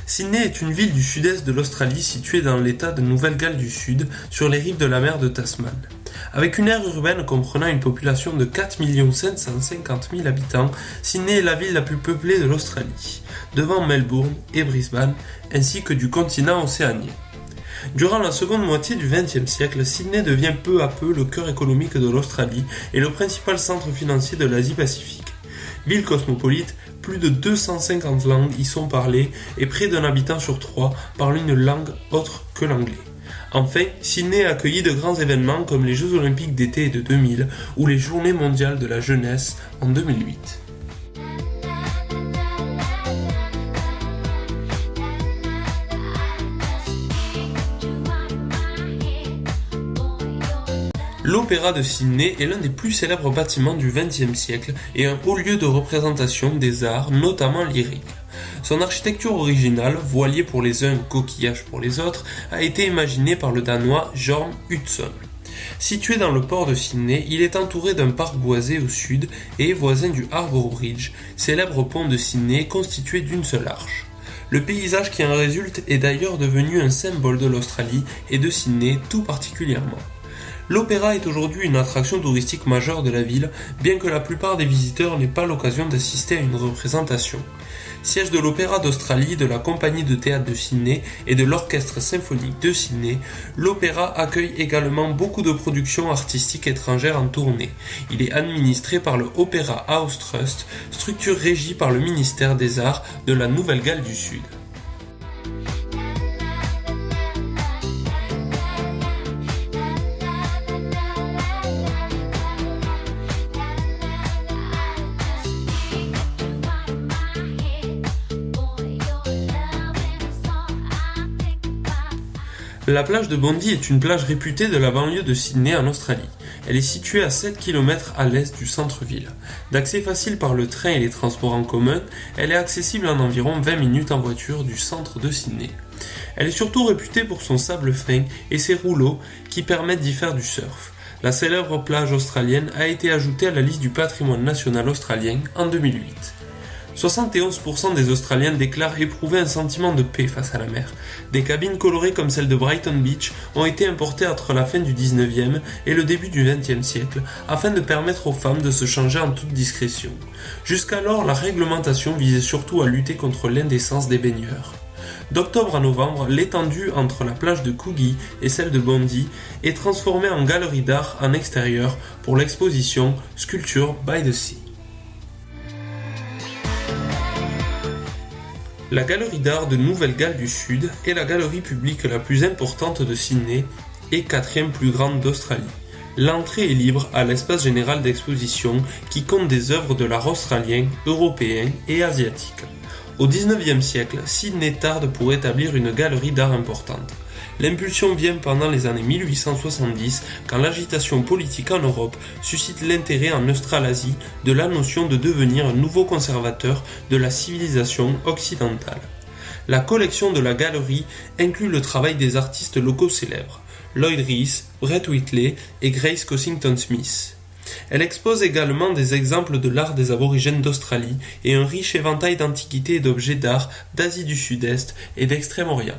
Sydney est une ville du sud-est de l'Australie située dans l'État de Nouvelle-Galles du Sud, sur les rives de la mer de Tasman. Avec une aire urbaine comprenant une population de 4 750 000 habitants, Sydney est la ville la plus peuplée de l'Australie, devant Melbourne et Brisbane, ainsi que du continent océanien. Durant la seconde moitié du XXe siècle, Sydney devient peu à peu le cœur économique de l'Australie et le principal centre financier de l'Asie-Pacifique. Ville cosmopolite, plus de 250 langues y sont parlées et près d'un habitant sur 3 parle une langue autre que l'anglais. Enfin, Sydney a accueilli de grands événements comme les Jeux Olympiques d'été de 2000 ou les Journées mondiales de la jeunesse en 2008. L'Opéra de Sydney est l'un des plus célèbres bâtiments du XXe siècle et un haut lieu de représentation des arts, notamment lyriques. Son architecture originale, voilier pour les uns, coquillage pour les autres, a été imaginée par le Danois Jorn Utzon. Situé dans le port de Sydney, il est entouré d'un parc boisé au sud et voisin du Harbour Bridge, célèbre pont de Sydney constitué d'une seule arche. Le paysage qui en résulte est d'ailleurs devenu un symbole de l'Australie et de Sydney tout particulièrement. L'opéra est aujourd'hui une attraction touristique majeure de la ville, bien que la plupart des visiteurs n'aient pas l'occasion d'assister à une représentation. Siège de l'Opéra d'Australie, de la Compagnie de théâtre de Sydney et de l'Orchestre symphonique de Sydney, l'opéra accueille également beaucoup de productions artistiques étrangères en tournée. Il est administré par le Opera House Trust, structure régie par le ministère des Arts de la Nouvelle-Galles du Sud. La plage de Bondi est une plage réputée de la banlieue de Sydney en Australie. Elle est située à 7 km à l'est du centre-ville. D'accès facile par le train et les transports en commun, elle est accessible en environ 20 minutes en voiture du centre de Sydney. Elle est surtout réputée pour son sable fin et ses rouleaux qui permettent d'y faire du surf. La célèbre plage australienne a été ajoutée à la liste du patrimoine national australien en 2008. 71% des Australiens déclarent éprouver un sentiment de paix face à la mer. Des cabines colorées comme celle de Brighton Beach ont été importées entre la fin du 19e et le début du 20e siècle afin de permettre aux femmes de se changer en toute discrétion. Jusqu'alors, la réglementation visait surtout à lutter contre l'indécence des baigneurs. D'octobre à novembre, l'étendue entre la plage de Coogee et celle de Bondi est transformée en galerie d'art en extérieur pour l'exposition Sculpture by the Sea. La galerie d'art de Nouvelle-Galles du Sud est la galerie publique la plus importante de Sydney et quatrième plus grande d'Australie. L'entrée est libre à l'espace général d'exposition qui compte des œuvres de l'art australien, européen et asiatique. Au XIXe siècle, Sydney tarde pour établir une galerie d'art importante. L'impulsion vient pendant les années 1870 quand l'agitation politique en Europe suscite l'intérêt en Australasie de la notion de devenir un nouveau conservateur de la civilisation occidentale. La collection de la galerie inclut le travail des artistes locaux célèbres, Lloyd Rees, Brett Whitley et Grace Cossington-Smith. Elle expose également des exemples de l'art des aborigènes d'Australie et un riche éventail d'antiquités et d'objets d'art d'Asie du Sud-Est et d'Extrême-Orient.